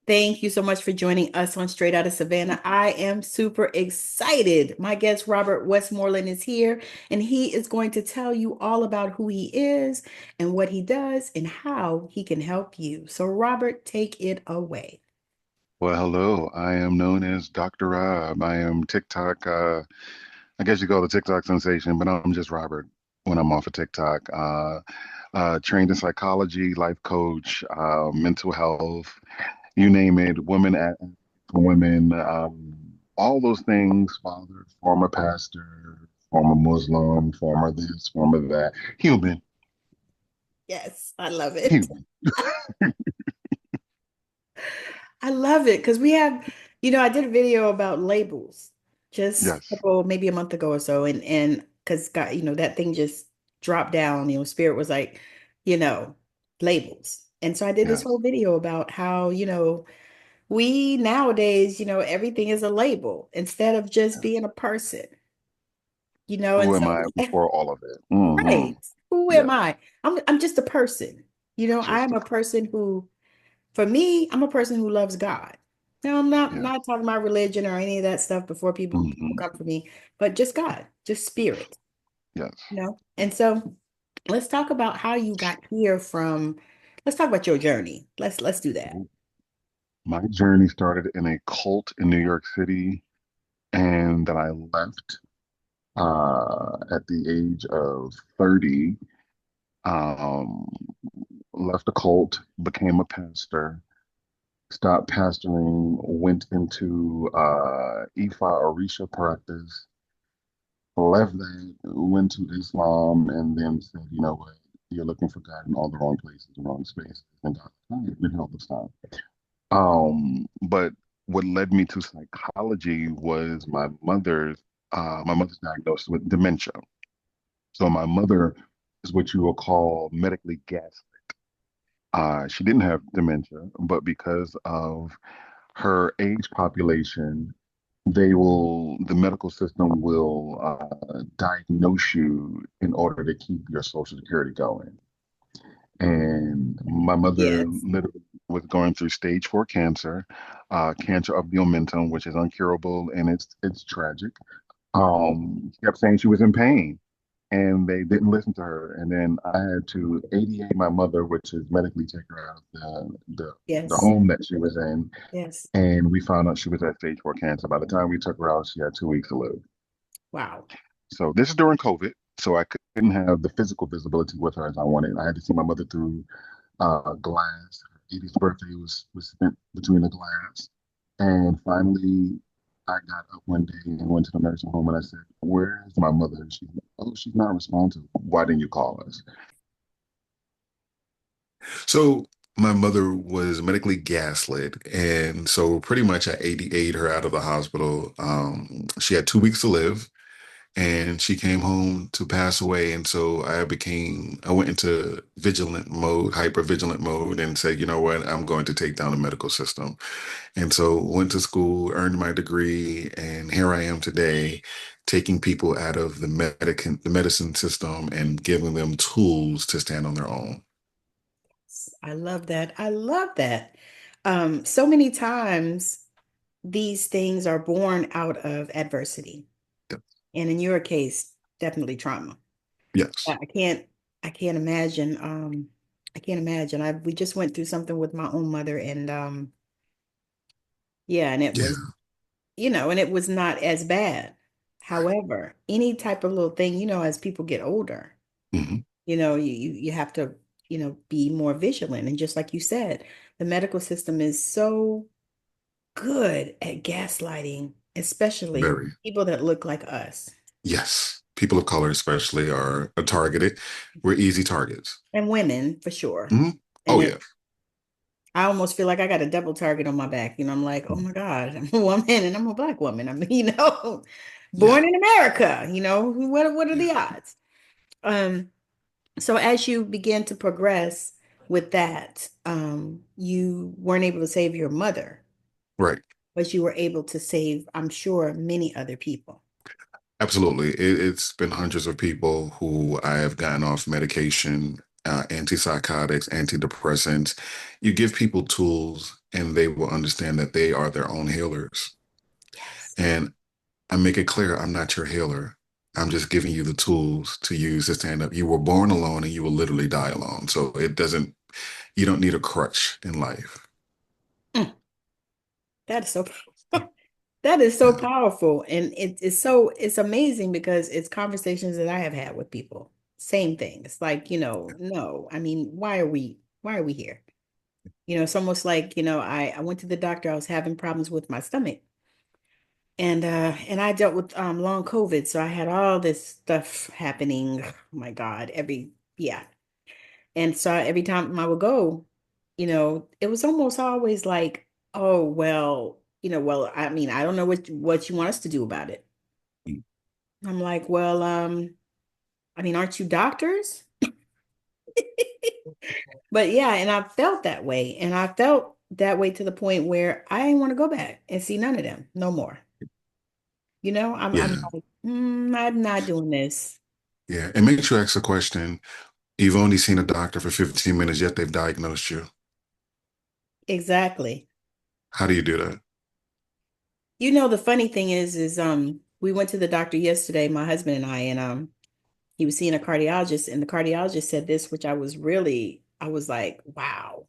Thank you so much for joining us on Straight Outta Savannah. I am super excited. My guest, Robert Westmoreland, is here, and he is going to tell you all about who he is and what he does and how he can help you. So, Robert, take it away. Well, hello. I am known as Dr. Rahb. I am TikTok, I guess you call it TikTok sensation, but I'm just Robert when I'm off of TikTok. Trained in psychology, life coach, mental health, you name it, women at women, all those things, father, former pastor, former Muslim, former this, former that, human, Yes, I love it. human. I love it because we have, I did a video about labels just a Yes, couple, maybe a month ago or so, and because God, that thing just dropped down. Spirit was like, you know, labels, and so I did this yes. whole video about how, we nowadays, everything is a label instead of just Yes. being a person, and Who am so I before all of it? right, who am Yes, I? I'm just a person, I just am the a person who. For me, I'm a person who loves God. Now, I'm not yeah. not talking about religion or any of that stuff before people hmm come for me, but just God, just spirit, Yes. And so let's talk about how you got here from, let's talk about your journey. Let's do that. My journey started in a cult in New York City, and then I left at the age of 30. Um, Left the cult, became a pastor, stopped pastoring, went into Ifa Orisha practice, left that, went to Islam, and then said, you know what, you're looking for God in all the wrong places, the wrong spaces, and God, I've been helped this time. But what led me to psychology was my mother's diagnosed with dementia. So my mother is what you will call medically gaslit. She didn't have dementia, but because of her age population, the medical system will diagnose you in order to keep your Social Security going. And my mother Yes. literally was going through stage 4 cancer, cancer of the omentum, which is uncurable and it's tragic. She kept saying she was in pain, and they didn't listen to her. And then I had to ADA my mother, which is medically take her out of the Yes. home that she was in. Yes. And we found out she was at stage 4 cancer. By the time we took her out, she had 2 weeks to live. Wow. So this is during COVID. So I couldn't have the physical visibility with her as I wanted. I had to see my mother through glass. Her 80th birthday was spent between the glass. And finally, I got up one day and went to the nursing home and I said, "Where's my mother?" And she's like, "Oh, she's not responsive. Why didn't you call us?" So my mother was medically gaslit, and so pretty much I ADA'd her out of the hospital. She had 2 weeks to live, and she came home to pass away. And so I went into vigilant mode, hyper vigilant mode, and said, you know what, I'm going to take down the medical system. And so went to school, earned my degree, and here I am today, taking people out of the medicine system and giving them tools to stand on their own. I love that. I love that. So many times these things are born out of adversity. And in your case, definitely trauma. Yes. I can't I can't imagine. I can't imagine. We just went through something with my own mother and yeah, and it was, Yeah. and it was not as bad. However, any type of little thing, as people get older, hmm you have to, be more vigilant. And just like you said, the medical system is so good at gaslighting, especially Very. people that look like us. Yes. People of color, especially, are targeted. We're easy targets. And women for sure. hmm And Oh, yeah. I almost feel like I got a double target on my back. I'm like, oh Mhm. my God, I'm a woman and I'm a black woman. I mean, Yeah. born in America, what are Yeah. the odds? Um, so as you begin to progress with that, you weren't able to save your mother, Right. but you were able to save, I'm sure, many other people. Absolutely. It's been hundreds of people who I have gotten off medication, antipsychotics, antidepressants. You give people tools and they will understand that they are their own healers. Yes. And I make it clear I'm not your healer. I'm just giving you the tools to use to stand up. You were born alone and you will literally die alone. So you don't need a crutch in life. Mm, that is so that is so Yeah. powerful. And it's amazing because it's conversations that I have had with people. Same thing. It's like, no, I mean, why are we here? It's almost like, I went to the doctor, I was having problems with my stomach. And I dealt with long COVID, so I had all this stuff happening. Oh my God, yeah. And so every time I would go, it was almost always like, oh, well, I mean, I don't know what you want us to do about it. I'm like, well, I mean, aren't you doctors? But yeah, and I felt that way. And I felt that way to the point where I didn't want to go back and see none of them no more. I'm Yeah. like, I'm not doing this. Yeah. And make sure you ask the question. You've only seen a doctor for 15 minutes, yet they've diagnosed you. Exactly. How do you do that? The funny thing is we went to the doctor yesterday, my husband and I, and he was seeing a cardiologist, and the cardiologist said this, which I was like, wow.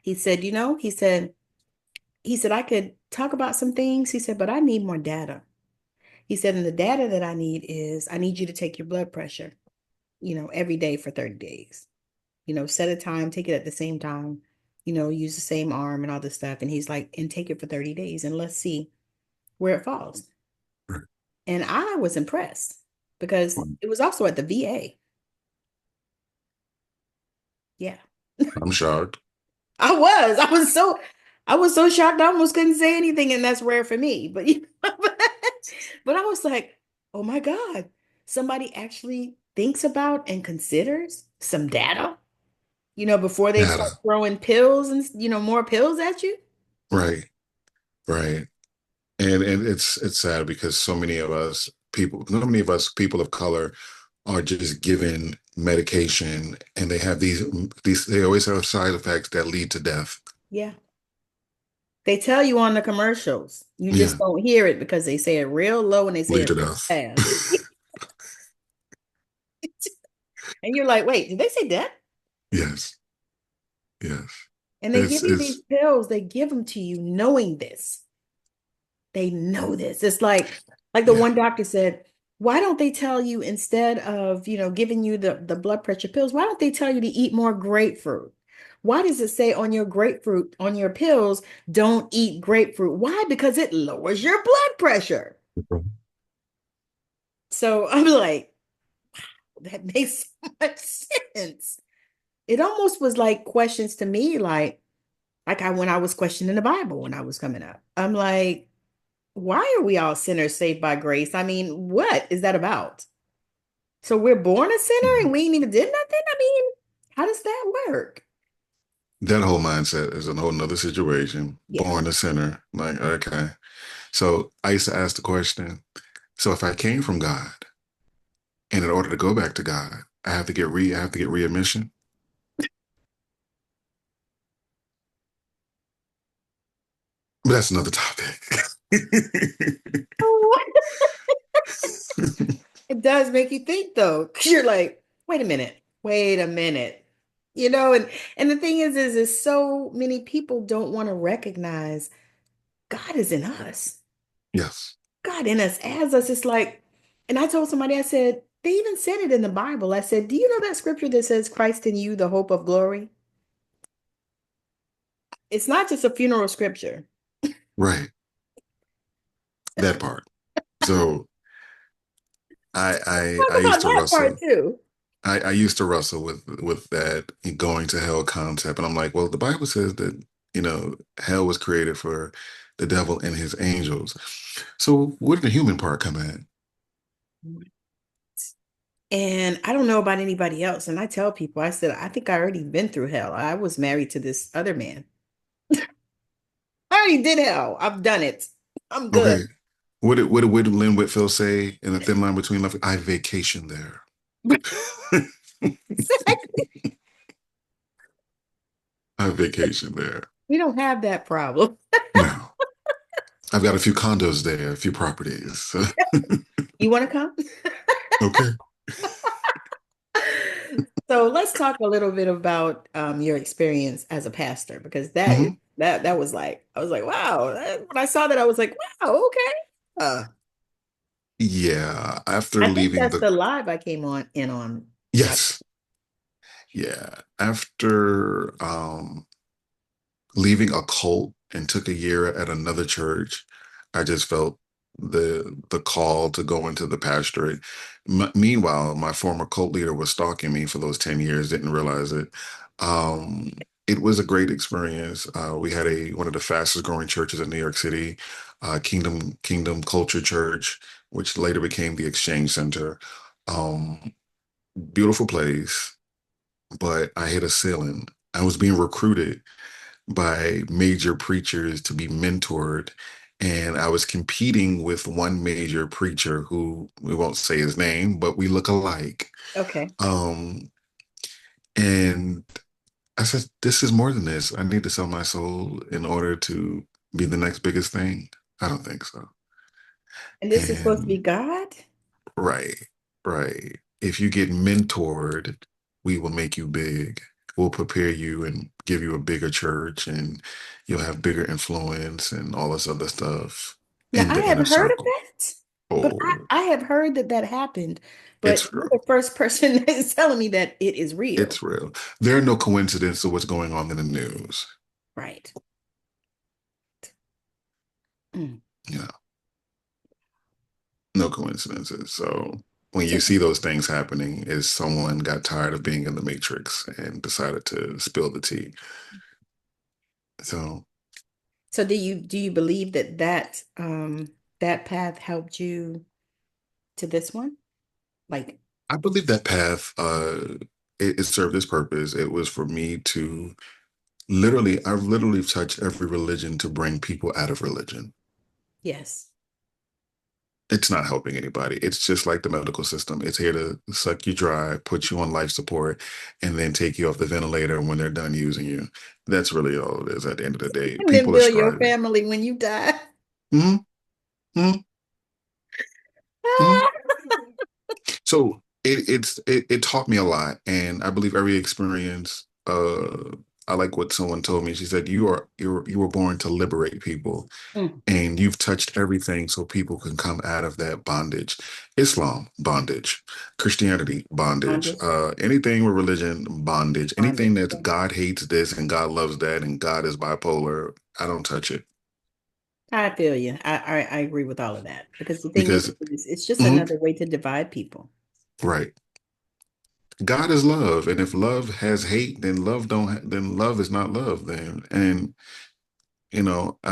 He said, he said I could talk about some things. He said, but I need more data. He said, and the data that I need is I need you to take your blood pressure, every day for 30 days. Set a time, take it at the same time, use the same arm and all this stuff. And he's like, and take it for 30 days and let's see where it falls. And I was impressed because it was also at the VA. Yeah. I'm shocked. I was so shocked I almost couldn't say anything, and that's rare for me. But but I was like, oh my God, somebody actually thinks about and considers some data, before they start Data. throwing pills and more pills at you. Right. Right. And it's sad because so many of us people of color are just given medication and they have these they always have side effects that lead to death. Yeah. They tell you on the commercials. You Yeah, just don't hear it because they say it real low and they say lead it to real death. fast. And you're like, wait, did they say that? Yes, yes. And they give you It's these pills, they give them to you knowing this. They know this. It's like the yeah, one doctor said, why don't they tell you instead of, giving you the blood pressure pills, why don't they tell you to eat more grapefruit? Why does it say on your grapefruit, on your pills, don't eat grapefruit? Why? Because it lowers your blood pressure. So I'm like, that makes so much sense. It almost was like questions to me, like when I was questioning the Bible when I was coming up. I'm like, why are we all sinners saved by grace? I mean, what is that about? So we're born a sinner and we ain't even did nothing? I mean, how does that work? that whole mindset is a whole nother situation. Yeah. Born a sinner, like okay. So I used to ask the question. So if I came from God, and in order to go back to God, I have to get readmission. But that's another topic. It does make you think though, because you're like, wait a minute. And the thing is so many people don't want to recognize God is in us. Yes. God in us, as us. It's like, and I told somebody, I said, they even said it in the Bible. I said, do you know that scripture that says Christ in you, the hope of glory? It's not just a funeral scripture. Right. That part. So I Talk used about to that part wrestle. too. I used to wrestle with that going to hell concept. And I'm like, well, the Bible says that, hell was created for the devil and his angels. So where did the human part come in? And I don't know about anybody else. And I tell people, I said, I think I already been through hell. I was married to this other man. I already did hell. I've done it. I'm good. Okay. What did Lynn Whitfield say in the thin line between love? I vacation there. I vacation there. We don't have that problem. No, I've got a few condos there, a few properties. You want to come? Okay. So let's talk a little bit about your experience as a pastor, because Hmm. that was like, I was like, wow. When I saw that, I was like, wow, okay. Yeah, after I think leaving that's the, the live I came on in on. Right. yes, yeah, after leaving a cult and took a year at another church, I just felt the call to go into the pastorate. Meanwhile, my former cult leader was stalking me for those 10 years, didn't realize it. Um, it was a great experience. We had a one of the fastest growing churches in New York City, Kingdom Culture Church, which later became the Exchange Center. Um, Beautiful place, but I hit a ceiling. I was being recruited by major preachers to be mentored. And I was competing with one major preacher who we won't say his name, but we look alike. Okay. Um, and I said, this is more than this. I need to sell my soul in order to be the next biggest thing. I don't think so. And this is supposed to be And God? right, right. If you get mentored, we will make you big. We'll prepare you and give you a bigger church, and you'll have bigger influence and all this other stuff Now, in I the have inner heard of circle. that, but Oh, I have heard that that happened. But it's you're real. the first person that is telling me that it is real. It's real. There are no coincidences of what's going on in the news. Right. Mm. Yeah, no coincidences. So when you So, see those things happening, is someone got tired of being in the matrix and decided to spill the tea. So so do you believe that that path helped you to this one? Like, I believe that path it served its purpose. It was for me to literally, I've literally touched every religion to bring people out of religion. yes. It's not helping anybody. It's just like the medical system. It's here to suck you dry, put you on life support, and then take you off the ventilator when they're done using you. That's really all it is at the end of the day. And then People are bill your striving. family when you die. Hmm. Hmm. Hmm. So it taught me a lot, and I believe every experience. I like what someone told me. She said, you were born to liberate people, Mm, and you've touched everything so people can come out of that bondage. Islam, bondage. Christianity, bondage. bondage, Anything with religion, bondage. Anything bondage. that's Yeah. God hates this and God loves that and God is bipolar, I don't touch it I feel you. I agree with all of that, because the thing because, is, it's just mhm, another way to divide people. right. God is love, and if love has hate, then then love is not love. Then, and I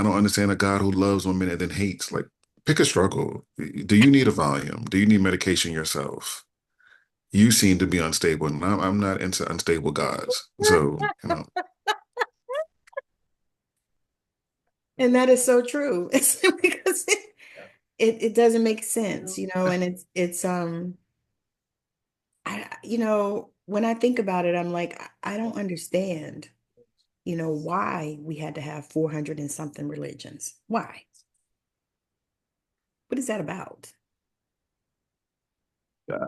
don't understand a God who loves one minute and then hates. Like, pick a struggle. Do you need a volume? Do you need medication yourself? You seem to be unstable, and I'm not into unstable gods. So, And that is so true. It's because it doesn't make sense, and it's when I think about it, I'm like, I don't understand, why we had to have 400 and something religions. Why? What is that about?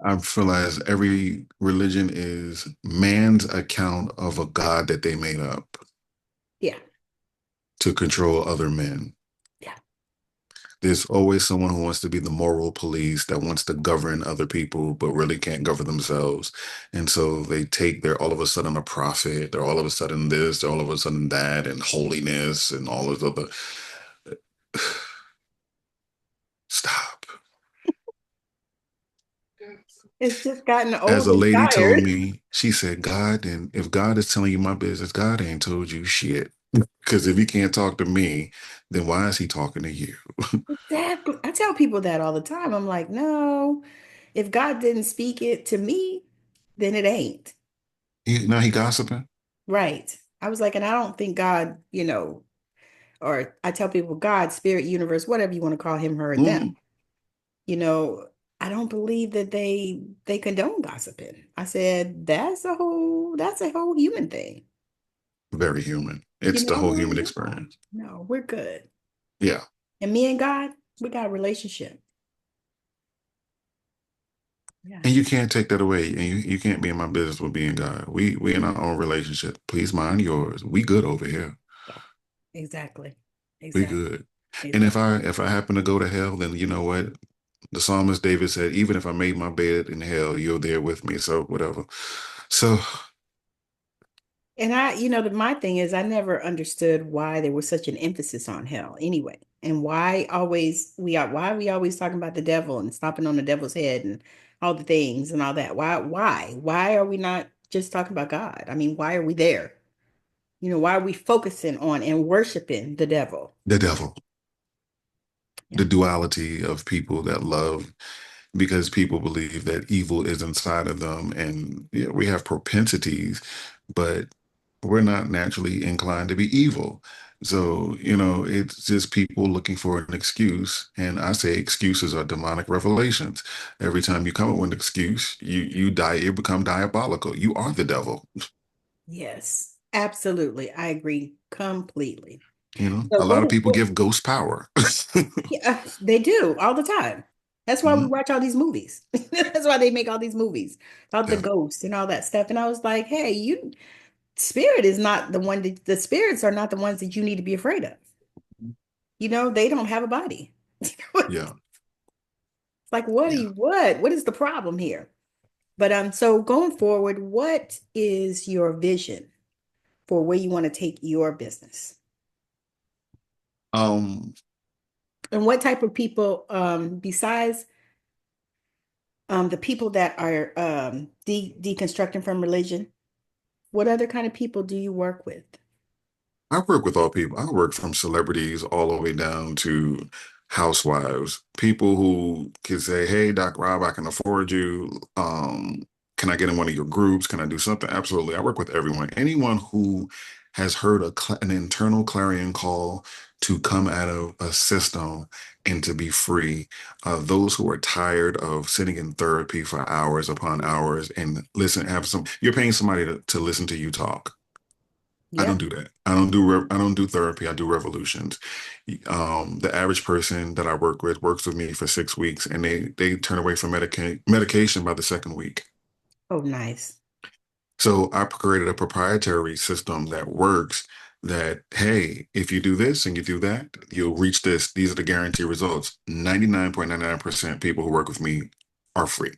I realize every religion is man's account of a God that they made up Yeah. to control other men. Yeah. There's always someone who wants to be the moral police that wants to govern other people, but really can't govern themselves. And so they're all of a sudden a prophet, they're all of a sudden this, they're all of a sudden that, and holiness and all of the other. Stop. It's just gotten As old a and lady told tired. me, she said, God, and if God is telling you my business, God ain't told you shit. Because if he can't talk to me, then why is he talking to you? Exactly. I tell people that all the time. I'm like, no, if God didn't speak it to me, then it ain't. Now he gossiping? Right. I was like, and I don't think God, or I tell people God, spirit, universe, whatever you want to call him, her, them, Mm, you know, I don't believe that they condone gossiping. I said, that's a whole human thing. very human. It's the whole human No, experience. no, we're good. Yeah. And me and God, we got a relationship. And you Yes. can't take that away. And you can't be in my business with being God. We in our own relationship. Please mind yours. We good over here. Exactly. We Exactly. good. And Exactly. if I happen to go to hell, then you know what? The psalmist David said, even if I made my bed in hell, you're there with me. So whatever. So And my thing is, I never understood why there was such an emphasis on hell anyway, and why we always talking about the devil and stomping on the devil's head and all the things and all that. Why are we not just talking about God? I mean, why are we there? Why are we focusing on and worshiping the devil? the devil, the Yeah. duality of people that love because people believe that evil is inside of them. And yeah, we have propensities, but we're not naturally inclined to be evil. So, it's just people looking for an excuse. And I say excuses are demonic revelations. Every time you come up with an excuse, you become diabolical. You are the devil. Yes, absolutely. I agree completely. A So lot of people give ghost power. yeah, they do all the time. That's why we Mhm. watch all these movies. That's why they make all these movies about the Yeah, ghosts and all that stuff. And I was like, hey, spirit is not the spirits are not the ones that you need to be afraid of. They don't have a body. yeah. It's like, Yeah. what is the problem here? But so going forward, what is your vision for where you want to take your business? Um, And what type of people, besides the people that are deconstructing from religion, what other kind of people do you work with? I work with all people. I work from celebrities all the way down to housewives, people who can say, "Hey, Doc Rob, I can afford you. Can I get in one of your groups? Can I do something?" Absolutely. I work with everyone. Anyone who has heard an internal clarion call to come out of a system and to be free. Those who are tired of sitting in therapy for hours upon hours and listen, you're paying somebody to listen to you talk. I don't Yep. do that. I don't do therapy. I do revolutions. The average person that I work with works with me for 6 weeks, and they turn away from medication by the second week. Oh, nice. So I created a proprietary system that works. That hey, if you do this and you do that, you'll reach this. These are the guaranteed results. 99.99% people who work with me are free.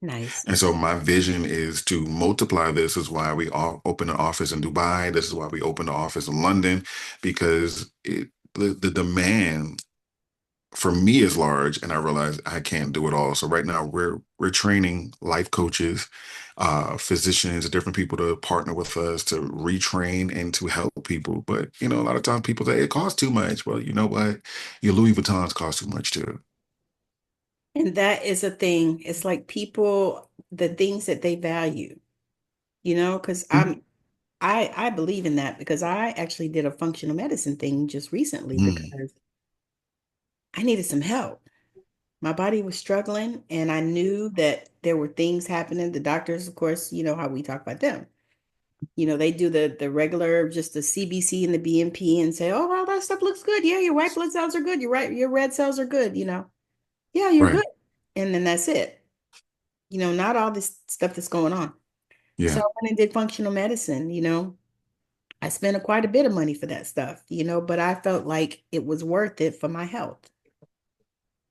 Nice. And so my vision is to multiply this. Is why we all open an office in Dubai. This is why we opened an office in London, because the demand for me is large, and I realize I can't do it all. So right now we're training life coaches, physicians, different people to partner with us to retrain and to help people. But a lot of times people say it costs too much. Well, you know what? Your Louis Vuittons cost too much too. And that is a thing. It's like people, the things that they value, because I believe in that because I actually did a functional medicine thing just recently Mm, because I needed some help. My body was struggling and I knew that there were things happening. The doctors, of course, you know how we talk about them. They do the regular, just the CBC and the BMP and say, oh, well, that stuff looks good. Yeah, your white blood cells are good. Your red cells are good. Yeah, you're right. good. And then that's it. Not all this stuff that's going on. So Yeah. I went and did functional medicine. I spent quite a bit of money for that stuff, but I felt like it was worth it for my health,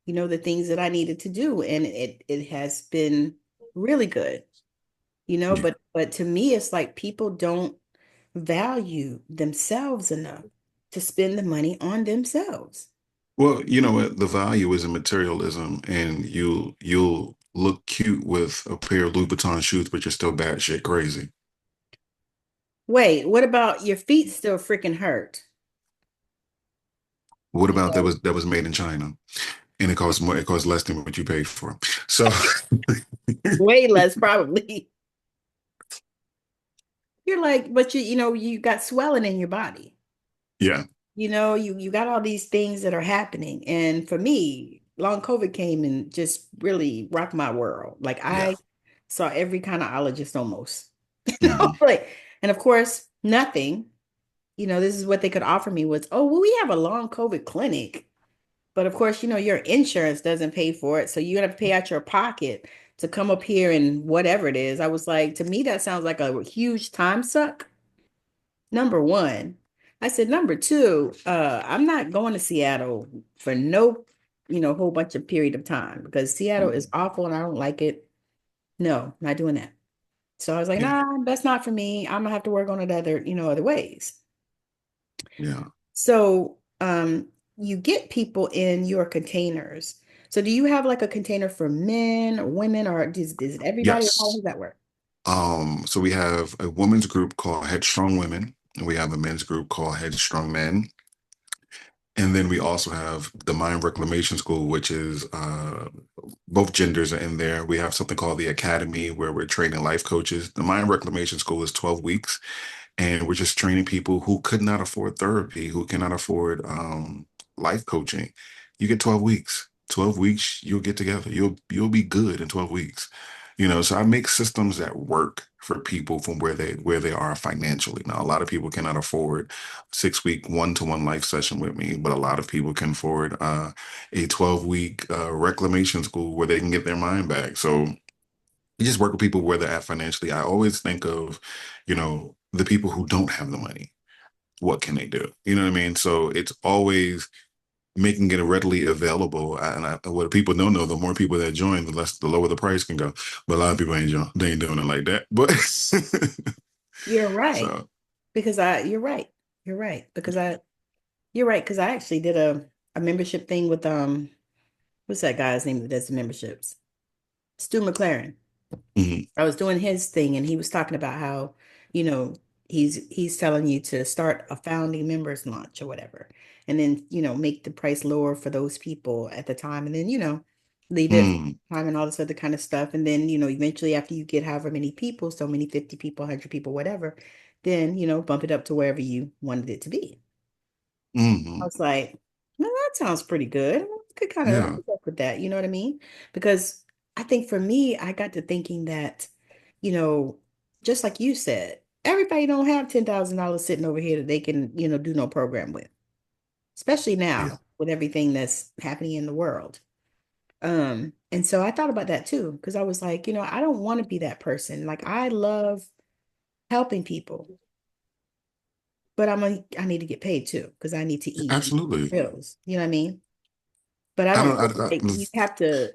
the things that I needed to do. And it has been really good, Yeah. but to me, it's like people don't value themselves enough to spend the money on themselves. Well, you know what? The value is in materialism, and you'll look cute with a pair of Louis Vuitton shoes, but you're still batshit crazy. Wait, what about your feet still freaking hurt? What You about that know, was made in China, and it costs more. It costs less than what you paid for. So, way less probably. You're like, but you got swelling in your body. yeah, You got all these things that are happening. And for me, long COVID came and just really rocked my world. Like yeah, I saw every kind of ologist almost. hmm Like, and of course, nothing. this is what they could offer me was, oh, well, we have a long COVID clinic. But of course, your insurance doesn't pay for it. So you have to pay out your pocket to come up here and whatever it is. I was like, to me, that sounds like a huge time suck. Number one. I said, number two, I'm not going to Seattle for no, whole bunch of period of time because Seattle is Mhm. awful and I don't like it. No, not doing that. So I was like, Yeah, nah, that's not for me. I'm gonna have to work on it other ways. yeah, So, you get people in your containers. So do you have like a container for men or women or is it everybody or how yes. does that work? So we have a women's group called Headstrong Women, and we have a men's group called Headstrong Men. And then we also have the Mind Reclamation School, which is both genders are in there. We have something called the Academy where we're training life coaches. The Mind Reclamation School is 12 weeks, and we're just training people who could not afford therapy, who cannot afford life coaching. You get 12 weeks. 12 weeks, you'll get together. You'll be good in 12 weeks. So I make systems that work for people from where they are financially. Now, a lot of people cannot afford 6-week one-to-one life session with me, but a lot of people can afford a 12-week reclamation school where they can get their mind back. So you just work with people where they're at financially. I always think of, the people who don't have the money. What can they do? You know what I mean? So it's always making it readily available. What people don't know, the more people that join, the lower the price can go. But a lot of people they ain't doing it like that. But You're right. so, Because you're right. You're right. You're right. Because I actually did a membership thing with, what's that guy's name that does the memberships? Stu McLaren. mhm, I was doing his thing and he was talking about how, you know, he's telling you to start a founding members launch or whatever. And then, make the price lower for those people at the time and then, leave it for mm, time and all this other kind of stuff. And then, eventually after you get however many people, so many 50 people, 100 people, whatever, then, bump it up to wherever you wanted it to be. I mhm, was like, well, that sounds pretty good. I could kind of yeah, work with that, you know what I mean? Because I think for me, I got to thinking that, you know, just like you said, everybody don't have $10,000 sitting over here that they can, do no program with, especially yeah, now with everything that's happening in the world. And so I thought about that too, because I was like, I don't want to be that person. Like I love helping people, but I need to get paid too, because I need to eat and absolutely. bills. You know what I mean? But I I don't don't. feel like you have to.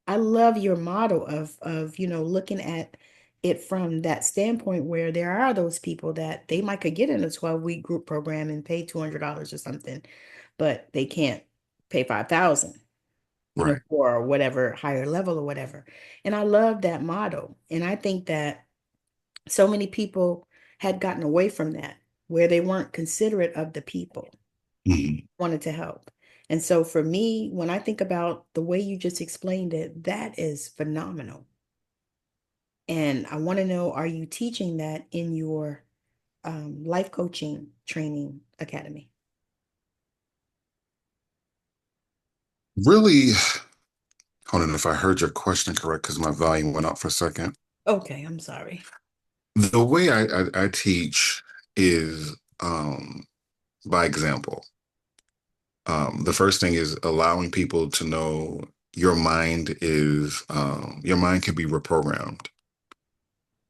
I love your model of looking at it from that standpoint where there are those people that they might could get in a 12-week group program and pay $200 or something, but they can't pay 5,000, Right. for whatever higher level or whatever. And I love that model. And I think that so many people had gotten away from that, where they weren't considerate of the people Mhm. wanted to help. And so for me, when I think about the way you just explained it, that is phenomenal. And I want to know, are you teaching that in your life coaching training academy? Really, hold on if I heard your question correct because my volume went up for a second. Okay, I'm sorry. The way I teach is by example. The first thing is allowing people to know your mind can be reprogrammed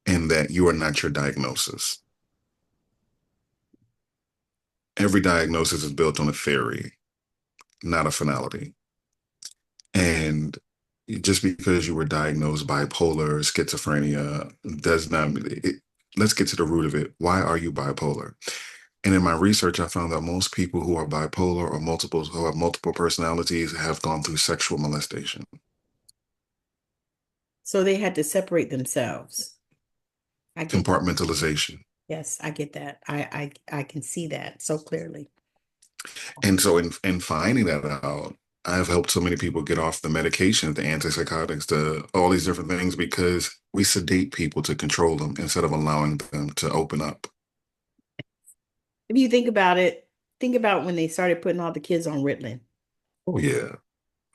and that you are not your diagnosis. Every diagnosis is built on a theory, not a finality. And just because you were diagnosed bipolar, schizophrenia, does not mean it. Let's get to the root of it. Why are you bipolar? And in my research, I found that most people who are bipolar or who have multiple personalities have gone through sexual molestation, So they had to separate themselves. I get that. compartmentalization. Yes, I get that. I can see that so clearly. And so in finding that out, I've helped so many people get off the medication, the antipsychotics, the all these different things because we sedate people to control them instead of allowing them to open up. If you think about it, think about when they started putting all the kids on Ritalin Oh yeah.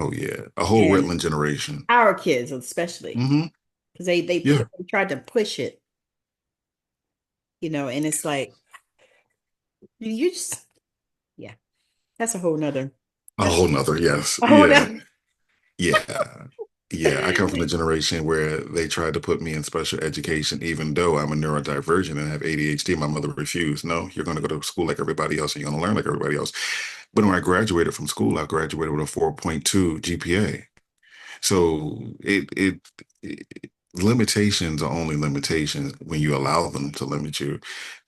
Oh yeah. A whole and Ritalin generation. our kids especially, Hmm. because they Yeah. they tried to push it, and it's like You just, yeah, that's a whole nother, A that's whole nother, yes. a whole Yeah. nother. Yeah. Yeah. I come from a generation where they tried to put me in special education, even though I'm a neurodivergent and have ADHD. My mother refused. No, you're going to go to school like everybody else and you're going to learn like everybody else. But when I graduated from school, I graduated with a 4.2 GPA. So it limitations are only limitations when you allow them to limit you.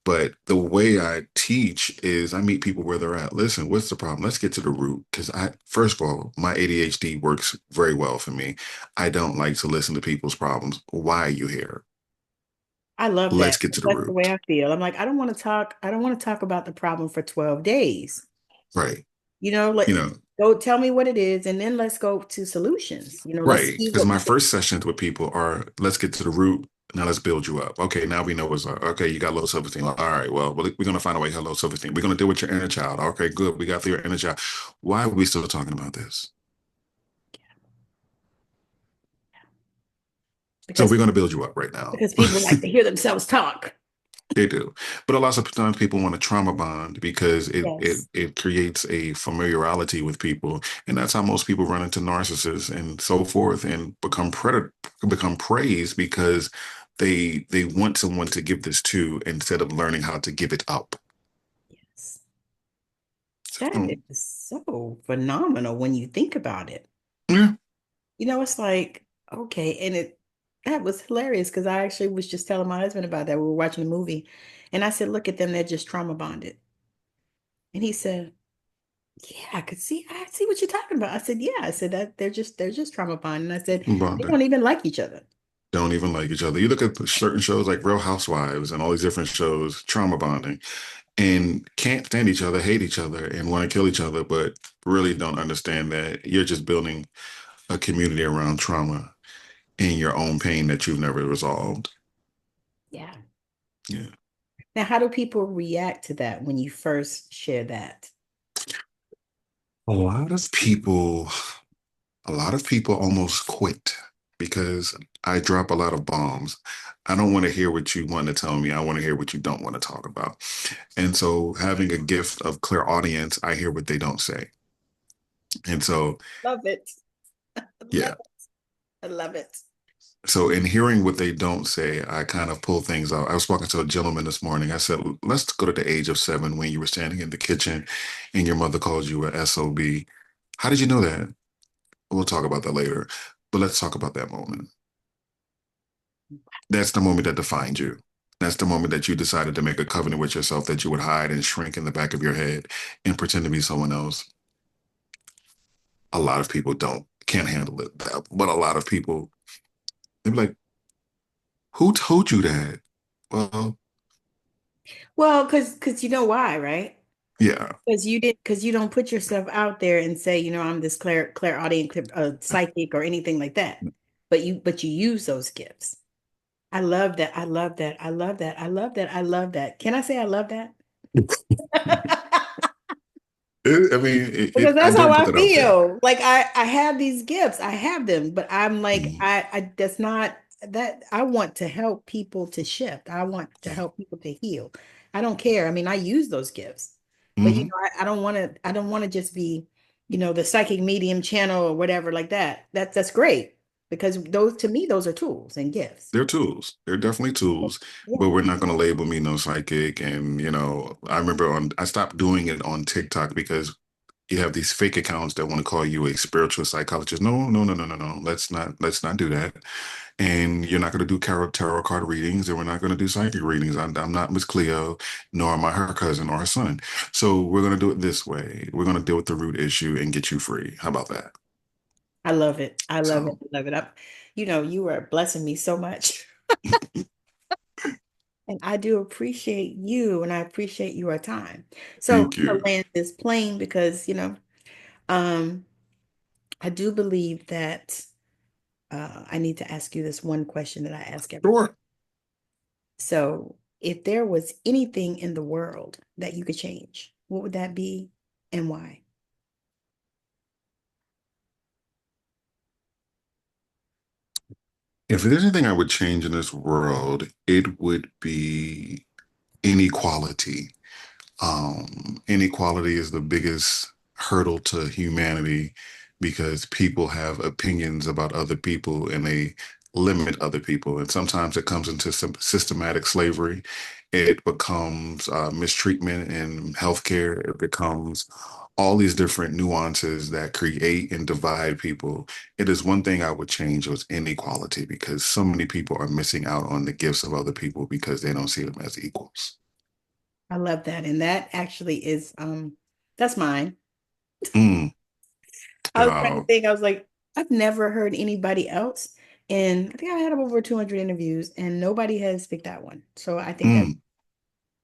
But the way I teach is I meet people where they're at. Listen, what's the problem? Let's get to the root. Because first of all, my ADHD works very well for me. I don't like to listen to people's problems. Why are you here? I love Let's that. get to the That's the way root. I feel. I'm like, I don't want to talk about the problem for 12 days. Right. Let You know, go tell me what it is, and then let's go to solutions. Let's right. see Because what my first sessions with people are let's get to the root. Now let's build you up. Okay, now we know what's up. Okay, you got low self-esteem. All right, well, we're going to find a way to have low self-esteem. We're going to deal with your inner child. Okay, good. We got through your inner child. Why are we still talking about this? So because we're going to build you up right now. people like to hear themselves talk. They do. But a lot of times people want to trauma bond because Yes. it creates a familiarity with people. And that's how most people run into narcissists and so forth and become praised because they want someone to give this to instead of learning how to give it up. Yes. That So is so phenomenal when you think about it. yeah, It's like, okay, and that was hilarious because I actually was just telling my husband about that. We were watching a movie, and I said, "Look at them, they're just trauma bonded." And he said, "Yeah, I see what you're talking about." I said, "Yeah." I said that they're just trauma bonded. And I said, "They bonding. don't even like each other." Don't even like each other. You look at certain shows like Real Housewives and all these different shows, trauma bonding, and can't stand each other, hate each other, and want to kill each other, but really don't understand that you're just building a community around trauma and your own pain that you've never resolved. Yeah. Yeah. Now, how do people react to that when you first share that? A lot of people, a lot of people almost quit because I drop a lot of bombs. I don't want to hear what you want to tell me. I want to hear what you don't want to talk about. And so having a gift of clear audience, I hear what they don't say. And so, Love it. Love yeah. it. I love it. So in hearing what they don't say, I kind of pull things out. I was talking to a gentleman this morning. I said, let's go to the age of 7 when you were standing in the kitchen and your mother called you a SOB. How did you know that? We'll talk about that later. But let's talk about that moment. That's the moment that defined you. That's the moment that you decided to make a covenant with yourself that you would hide and shrink in the back of your head and pretend to be someone else. A lot of people can't handle it. But a lot of people, they're like, who told you that? Well, Well, because you know why, right? yeah. Because you don't put yourself out there and say, I'm this clairaudient, psychic or anything like that. But you use those gifts. I love that. I love that. I love that. I love that. I love that. Can I say I love that? I mean, Because I that's how didn't put I that out there. feel. Like I have these gifts. I have them, but I'm like, Mhm. I that's not that I want to help people to shift. I want to Yeah. help people to heal. I don't care. I mean, I use those gifts. But Hmm. I don't want to just be, the psychic medium channel or whatever like that. That's great because those to me, those are tools and gifts. They're tools. They're definitely tools, Yeah. but we're not going to label me no psychic. And, I remember I stopped doing it on TikTok because you have these fake accounts that want to call you a spiritual psychologist. No, no, no, no, no, no. Let's not do that. And you're not going to do tarot card readings, and we're not going to do psychic readings. I'm not Miss Cleo, nor am I her cousin or her son. So we're going to do it this way. We're going to deal with the root issue and get you free. How about that? I love it. I love it. So I love it. You are blessing me so much. And I do appreciate you and I appreciate your time. So thank I'm gonna you. land this plane because, um, I do believe that I need to ask you this one question that I ask everybody. Sure. So if there was anything in the world that you could change, what would that be and why? If there's anything I would change in this world, it would be inequality. Inequality is the biggest hurdle to humanity because people have opinions about other people and they limit other people. And sometimes it comes into some systematic slavery. It becomes mistreatment in healthcare. It becomes all these different nuances that create and divide people. It is one thing I would change was inequality because so many people are missing out on the gifts of other people because they don't see them as equals. I love that. And that actually is that's mine. Mm, I was trying to wow. think, I was like, I've never heard anybody else. And I think I had over 200 interviews and nobody has picked that one. So I think that, Mm,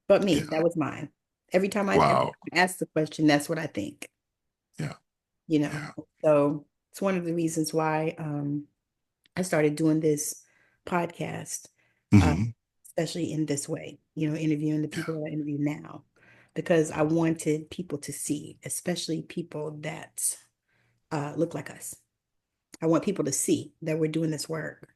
but me, yeah. that was mine. Every time Wow. I ask the question, that's what I think, Yeah. you know. Yeah. So it's one of the reasons why I started doing this podcast, uh, Hmm. especially in this way, interviewing the Yeah. people that I interview now, because I wanted people to see, especially people that look like us. I want people to see that we're doing this work,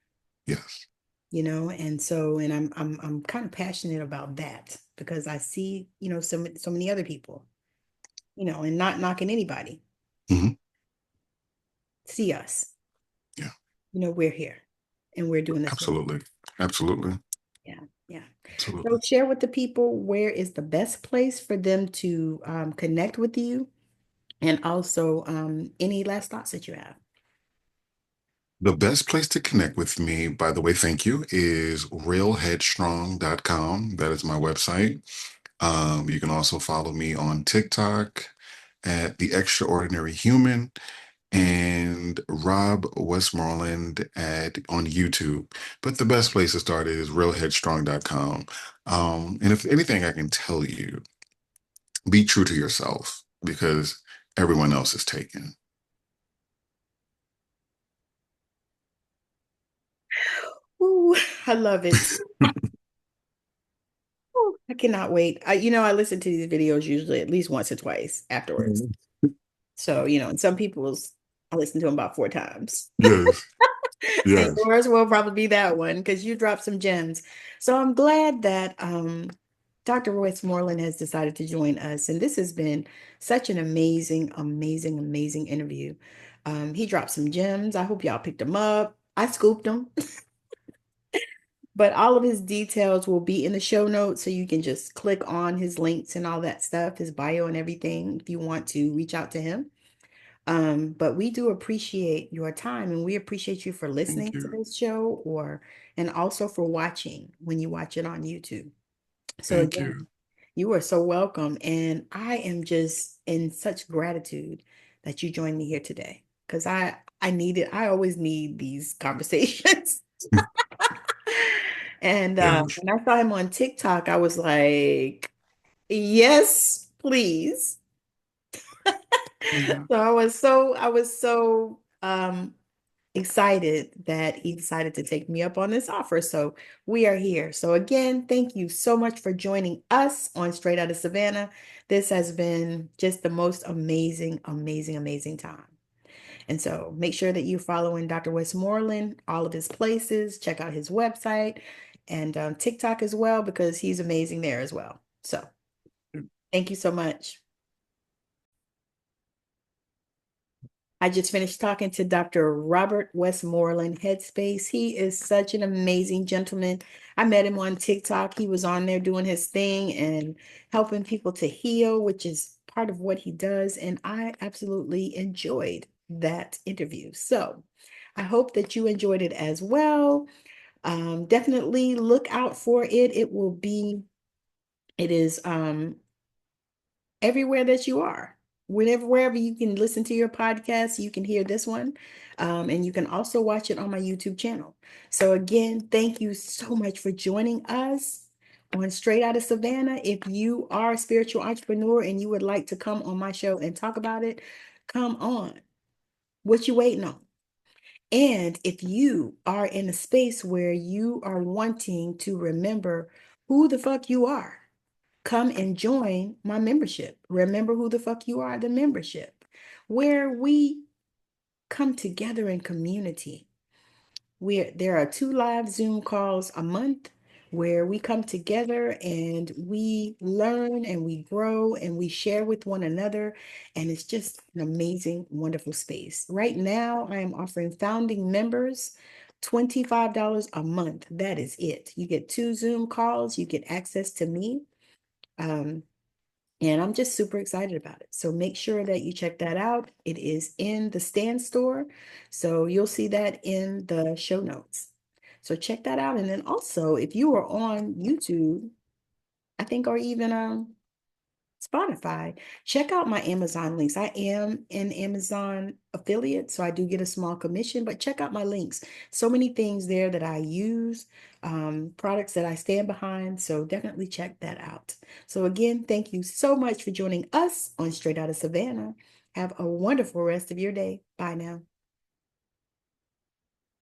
Yes. and so I'm kind of passionate about that because I see, so many other people, and not knocking anybody, Hmm. see us, Yeah. we're here and we're doing this work. Absolutely. Absolutely. Yeah, yeah. So Absolutely. share with the people where is the best place for them to connect with you, and also any last thoughts that you have. The best place to connect with me, by the way, thank you, is realheadstrong.com. That is my website. You can also follow me on TikTok at The Extraordinary Human and Rob Westmoreland on YouTube. But the best place to start is realheadstrong.com. And if anything I can tell you, be true to yourself because everyone else is taken. Ooh, I love it. Ooh, I cannot wait. I listen to these videos usually at least once or twice afterwards. Mhm. So, and some people's I listen to them about 4 times. Yes, And yes. yours will probably be that one because you dropped some gems. So I'm glad that Dr. Royce Moreland has decided to join us. And this has been such an amazing, amazing, amazing interview. He dropped some gems. I hope y'all picked them up. I scooped them. But all of his details will be in the show notes, so you can just click on his links and all that stuff, his bio and everything, if you want to reach out to him. But we do appreciate your time and we appreciate you for Thank listening to you. this show and also for watching when you watch it on YouTube. So Thank you. again, you are so welcome. And I am just in such gratitude that you joined me here today because I always need these conversations. And Yes. when I saw him on TikTok, I was like, yes, please. Yeah. So I was so excited that he decided to take me up on this offer. So we are here. So again, thank you so much for joining us on Straight Out of Savannah. This has been just the most amazing, amazing, amazing time. And so make sure that you're following Dr. Westmoreland, all of his places, check out his website and TikTok as well, because he's amazing there as well. So thank you so much. I just finished talking to Dr. Robert Westmoreland, Headspace. He is such an amazing gentleman. I met him on TikTok. He was on there doing his thing and helping people to heal, which is part of what he does. And I absolutely enjoyed that interview. So I hope that you enjoyed it as well. Definitely look out for it. It is everywhere that you are. Wherever you can listen to your podcast, you can hear this one. And you can also watch it on my YouTube channel. So again, thank you so much for joining us on Straight Out of Savannah. If you are a spiritual entrepreneur and you would like to come on my show and talk about it, come on. What you waiting on? And if you are in a space where you are wanting to remember who the fuck you are, come and join my membership. Remember who the fuck you are, the membership, where we come together in community. There are 2 live Zoom calls a month where we come together and we learn and we grow and we share with one another. And it's just an amazing, wonderful space. Right now, I am offering founding members $25 a month. That is it. You get 2 Zoom calls, you get access to me. Um, and I'm just super excited about it. So make sure that you check that out. It is in the Stand store. So you'll see that in the show notes. So check that out. And then also, if you are on YouTube, I think, or even Spotify, check out my Amazon links. I am an Amazon affiliate, so I do get a small commission, but check out my links. So many things there that I use, products that I stand behind. So definitely check that out. So again, thank you so much for joining us on Straight Outta Savannah. Have a wonderful rest of your day. Bye now.